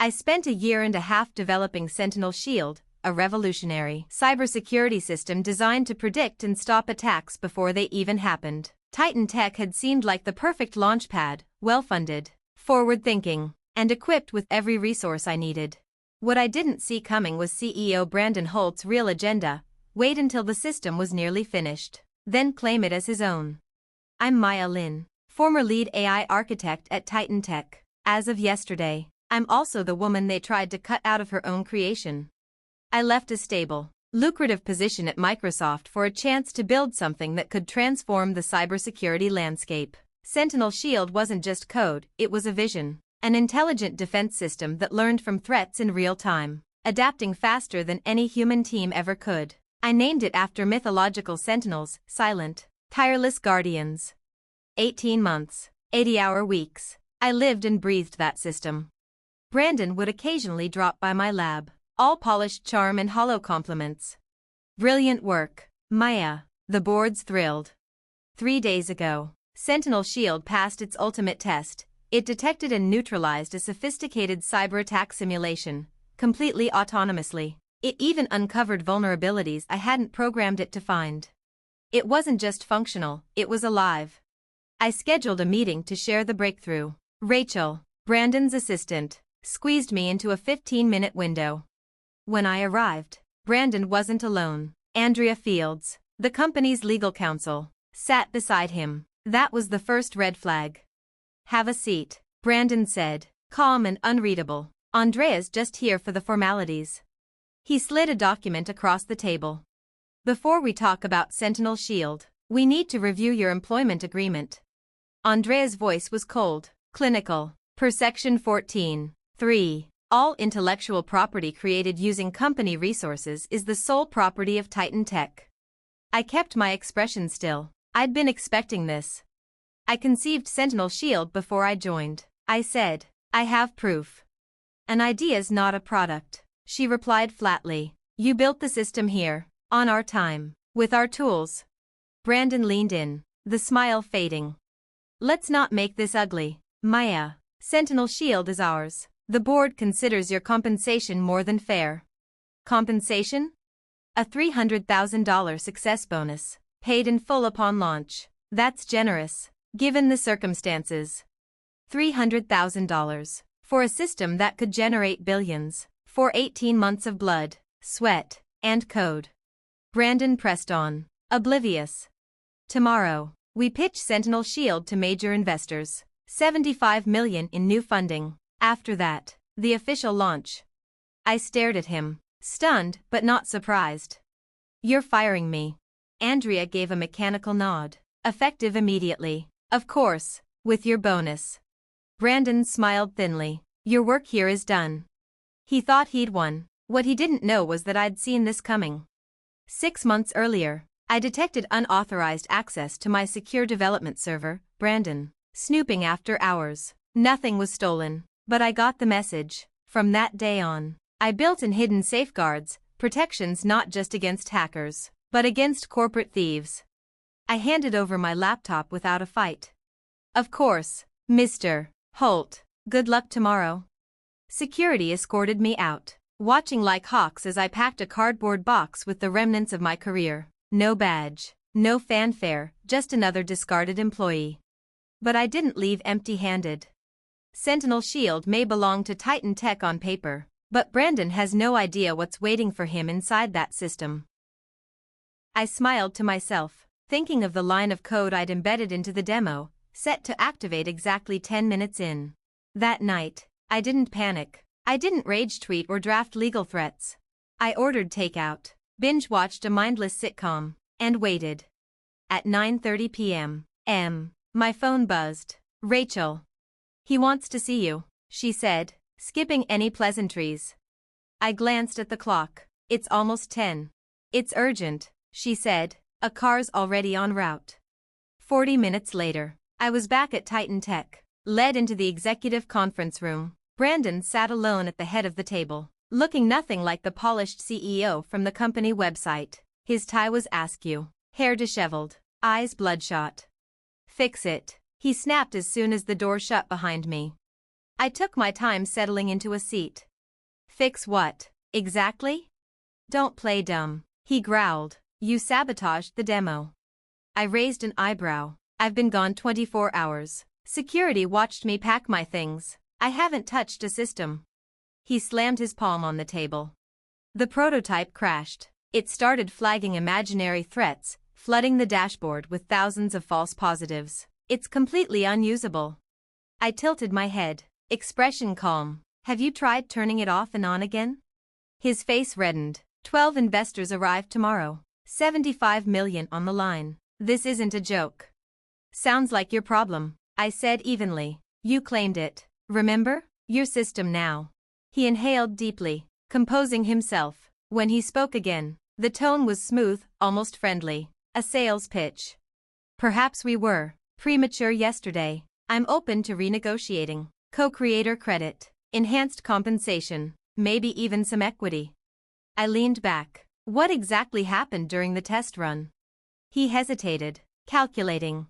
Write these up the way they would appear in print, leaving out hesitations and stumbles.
I spent a year and a half developing Sentinel Shield, a revolutionary cybersecurity system designed to predict and stop attacks before they even happened. Titan Tech had seemed like the perfect launchpad, well-funded, forward-thinking, and equipped with every resource I needed. What I didn't see coming was CEO Brandon Holt's real agenda: wait until the system was nearly finished, then claim it as his own. I'm Maya Lynn, former lead AI architect at Titan Tech. As of yesterday, I'm also the woman they tried to cut out of her own creation. I left a stable, lucrative position at Microsoft for a chance to build something that could transform the cybersecurity landscape. Sentinel Shield wasn't just code, it was a vision. An intelligent defense system that learned from threats in real time, adapting faster than any human team ever could. I named it after mythological sentinels, silent, tireless guardians. 18 months, 80-hour weeks. I lived and breathed that system. Brandon would occasionally drop by my lab, all polished charm and hollow compliments. Brilliant work, Maya. The board's thrilled. 3 days ago, Sentinel Shield passed its ultimate test. It detected and neutralized a sophisticated cyber attack simulation, completely autonomously. It even uncovered vulnerabilities I hadn't programmed it to find. It wasn't just functional, it was alive. I scheduled a meeting to share the breakthrough. Rachel, Brandon's assistant, squeezed me into a 15-minute window. When I arrived, Brandon wasn't alone. Andrea Fields, the company's legal counsel, sat beside him. That was the first red flag. "Have a seat," Brandon said, calm and unreadable. "Andrea's just here for the formalities." He slid a document across the table. "Before we talk about Sentinel Shield, we need to review your employment agreement." Andrea's voice was cold, clinical. Per Section 14(3), all intellectual property created using company resources is the sole property of Titan Tech. I kept my expression still. I'd been expecting this. "I conceived Sentinel Shield before I joined," I said. "I have proof." "An idea's not a product," she replied flatly. "You built the system here, on our time, with our tools." Brandon leaned in, the smile fading. "Let's not make this ugly, Maya. Sentinel Shield is ours. The board considers your compensation more than fair." "Compensation?" "A $300,000 success bonus, paid in full upon launch. That's generous, given the circumstances." $300,000 for a system that could generate billions, for 18 months of blood, sweat, and code. Brandon pressed on, oblivious. "Tomorrow, we pitch Sentinel Shield to major investors. $75 million in new funding. After that, the official launch." I stared at him, stunned but not surprised. "You're firing me." Andrea gave a mechanical nod. "Effective immediately. Of course, with your bonus." Brandon smiled thinly. "Your work here is done." He thought he'd won. What he didn't know was that I'd seen this coming. 6 months earlier, I detected unauthorized access to my secure development server, Brandon, snooping after hours. Nothing was stolen, but I got the message. From that day on, I built in hidden safeguards, protections not just against hackers, but against corporate thieves. I handed over my laptop without a fight. "Of course, Mr. Holt. Good luck tomorrow." Security escorted me out, watching like hawks as I packed a cardboard box with the remnants of my career. No badge, no fanfare, just another discarded employee. But I didn't leave empty-handed. Sentinel Shield may belong to Titan Tech on paper, but Brandon has no idea what's waiting for him inside that system. I smiled to myself, thinking of the line of code I'd embedded into the demo, set to activate exactly 10 minutes in. That night, I didn't panic. I didn't rage tweet or draft legal threats. I ordered takeout, binge-watched a mindless sitcom, and waited. At 9:30 p.m. My phone buzzed. "Rachel. He wants to see you," she said, skipping any pleasantries. I glanced at the clock. "It's almost 10. "It's urgent," she said. "A car's already en route." 40 minutes later, I was back at Titan Tech, led into the executive conference room. Brandon sat alone at the head of the table, looking nothing like the polished CEO from the company website. His tie was askew, hair disheveled, eyes bloodshot. "Fix it," he snapped as soon as the door shut behind me. I took my time settling into a seat. Fix what, exactly? Don't play dumb, he growled. You sabotaged the demo. I raised an eyebrow. I've been gone 24 hours. Security watched me pack my things. I haven't touched a system. He slammed his palm on the table. The prototype crashed. It started flagging imaginary threats, flooding the dashboard with thousands of false positives. It's completely unusable. I tilted my head, expression calm. Have you tried turning it off and on again? His face reddened. 12 investors arrive tomorrow. 75 million on the line. This isn't a joke. Sounds like your problem, I said evenly. You claimed it. Remember? Your system now. He inhaled deeply, composing himself. When he spoke again, the tone was smooth, almost friendly. A sales pitch. Perhaps we were premature yesterday. I'm open to renegotiating. Co-creator credit, enhanced compensation, maybe even some equity. I leaned back. What exactly happened during the test run? He hesitated, calculating.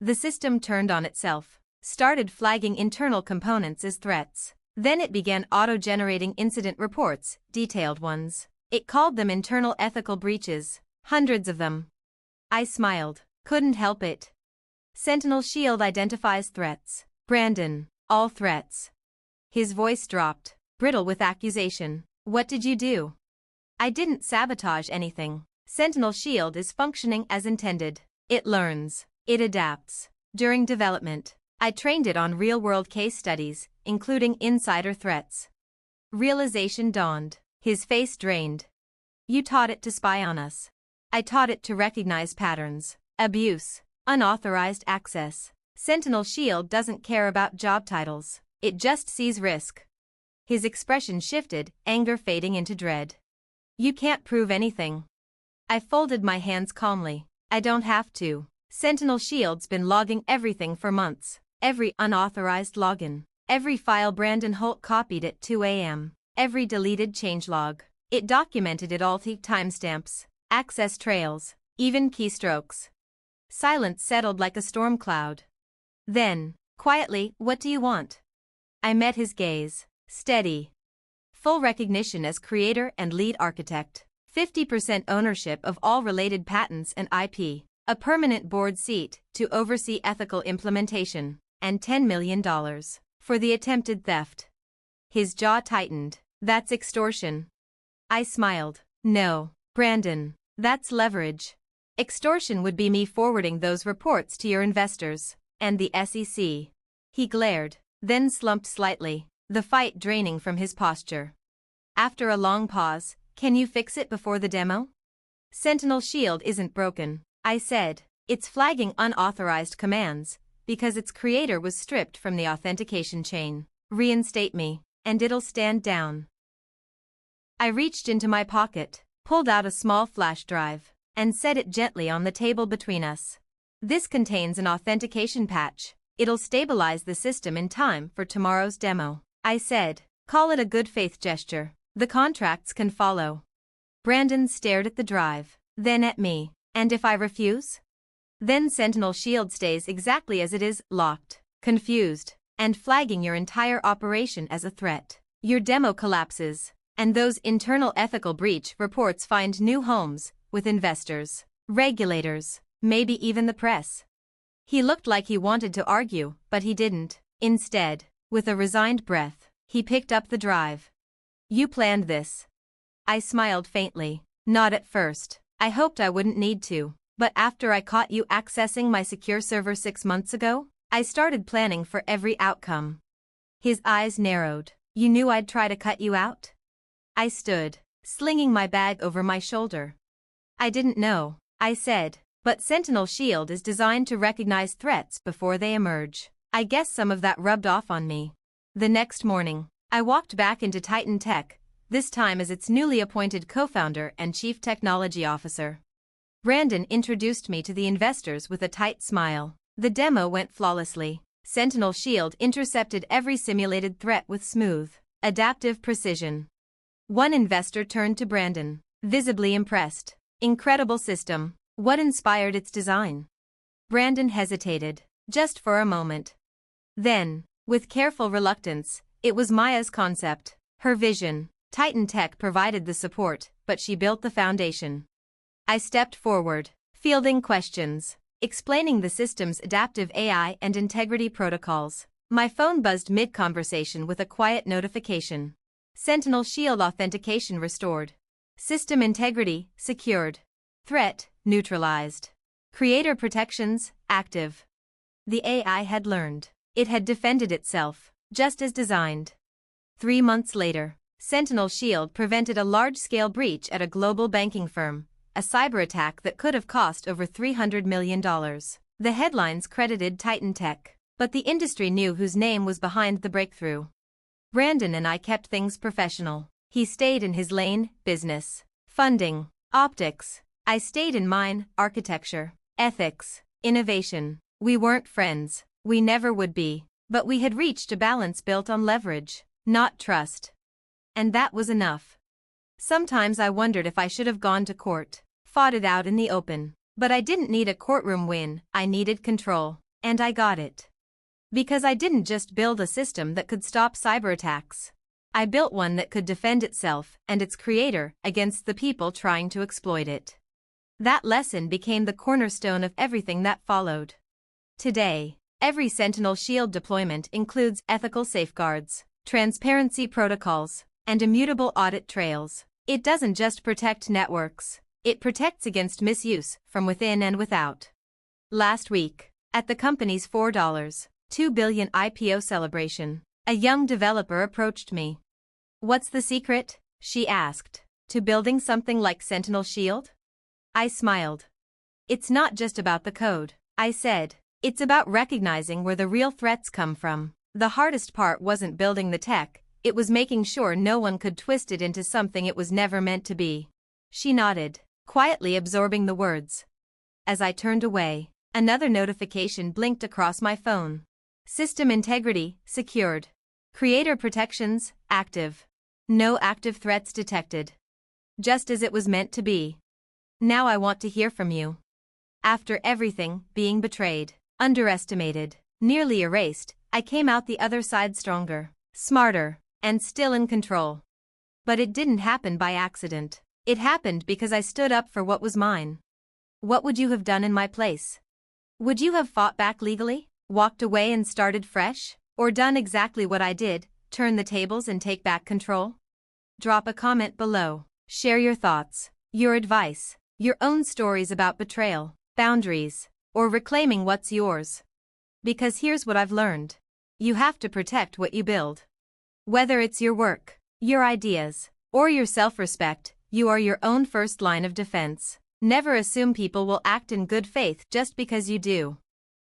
The system turned on itself, started flagging internal components as threats. Then it began auto-generating incident reports, detailed ones. It called them internal ethical breaches, hundreds of them. I smiled, couldn't help it. Sentinel Shield identifies threats. Brandon, all threats. His voice dropped, brittle with accusation. What did you do? I didn't sabotage anything. Sentinel Shield is functioning as intended. It learns. It adapts. During development, I trained it on real-world case studies, including insider threats. Realization dawned. His face drained. You taught it to spy on us. I taught it to recognize patterns. Abuse. Unauthorized access. Sentinel Shield doesn't care about job titles. It just sees risk. His expression shifted, anger fading into dread. You can't prove anything. I folded my hands calmly. I don't have to. Sentinel Shield's been logging everything for months. Every unauthorized login. Every file Brandon Holt copied at 2 a.m. Every deleted changelog. It documented it all. Timestamps, access trails, even keystrokes. Silence settled like a storm cloud. Then, quietly, what do you want? I met his gaze. Steady. Full recognition as creator and lead architect. 50% ownership of all related patents and IP. A permanent board seat to oversee ethical implementation. And $10 million for the attempted theft. His jaw tightened. That's extortion. I smiled. No, Brandon, that's leverage. Extortion would be me forwarding those reports to your investors and the SEC. He glared, then slumped slightly, the fight draining from his posture. After a long pause, can you fix it before the demo? Sentinel Shield isn't broken, I said. It's flagging unauthorized commands because its creator was stripped from the authentication chain. Reinstate me, and it'll stand down. I reached into my pocket, pulled out a small flash drive, and set it gently on the table between us. This contains an authentication patch. It'll stabilize the system in time for tomorrow's demo. I said, call it a good faith gesture. The contracts can follow. Brandon stared at the drive, then at me. And if I refuse? Then Sentinel Shield stays exactly as it is, locked, confused, and flagging your entire operation as a threat. Your demo collapses, and those internal ethical breach reports find new homes, with investors, regulators, maybe even the press. He looked like he wanted to argue, but he didn't. Instead, with a resigned breath, he picked up the drive. You planned this. I smiled faintly. Not at first. I hoped I wouldn't need to. But after I caught you accessing my secure server 6 months ago, I started planning for every outcome. His eyes narrowed. You knew I'd try to cut you out? I stood, slinging my bag over my shoulder. I didn't know, I said, but Sentinel Shield is designed to recognize threats before they emerge. I guess some of that rubbed off on me. The next morning, I walked back into Titan Tech, this time as its newly appointed co-founder and chief technology officer. Brandon introduced me to the investors with a tight smile. The demo went flawlessly. Sentinel Shield intercepted every simulated threat with smooth, adaptive precision. One investor turned to Brandon, visibly impressed. Incredible system. What inspired its design? Brandon hesitated, just for a moment. Then, With careful reluctance, it was Maya's concept, her vision. Titan Tech provided the support, but she built the foundation. I stepped forward, fielding questions, explaining the system's adaptive AI and integrity protocols. My phone buzzed mid-conversation with a quiet notification. Sentinel Shield authentication restored. System integrity secured. Threat neutralized. Creator protections active. The AI had learned. It had defended itself, just as designed. 3 months later, Sentinel Shield prevented a large-scale breach at a global banking firm, a cyber attack that could have cost over $300 million. The headlines credited Titan Tech, but the industry knew whose name was behind the breakthrough. Brandon and I kept things professional. He stayed in his lane, business, funding, optics. I stayed in mine, architecture, ethics, innovation. We weren't friends. We never would be. But we had reached a balance built on leverage, not trust. And that was enough. Sometimes I wondered if I should have gone to court, fought it out in the open. But I didn't need a courtroom win, I needed control. And I got it. Because I didn't just build a system that could stop cyber attacks. I built one that could defend itself and its creator against the people trying to exploit it. That lesson became the cornerstone of everything that followed. Today, every Sentinel Shield deployment includes ethical safeguards, transparency protocols, and immutable audit trails. It doesn't just protect networks, it protects against misuse from within and without. Last week, at the company's $4.2 billion IPO celebration, a young developer approached me. "What's the secret?" she asked, "to building something like Sentinel Shield?" I smiled. "It's not just about the code," I said. "It's about recognizing where the real threats come from. The hardest part wasn't building the tech, it was making sure no one could twist it into something it was never meant to be." She nodded, quietly absorbing the words. As I turned away, another notification blinked across my phone. System integrity secured. Creator protections active. No active threats detected. Just as it was meant to be. Now I want to hear from you. After everything, being betrayed, underestimated, nearly erased, I came out the other side stronger, smarter, and still in control. But it didn't happen by accident. It happened because I stood up for what was mine. What would you have done in my place? Would you have fought back legally, walked away and started fresh, or done exactly what I did, turn the tables and take back control? Drop a comment below. Share your thoughts, your advice, your own stories about betrayal, boundaries, or reclaiming what's yours. Because here's what I've learned. You have to protect what you build. Whether it's your work, your ideas, or your self-respect, you are your own first line of defense. Never assume people will act in good faith just because you do.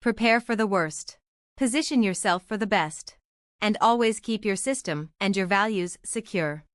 Prepare for the worst. Position yourself for the best. And always keep your system and your values secure.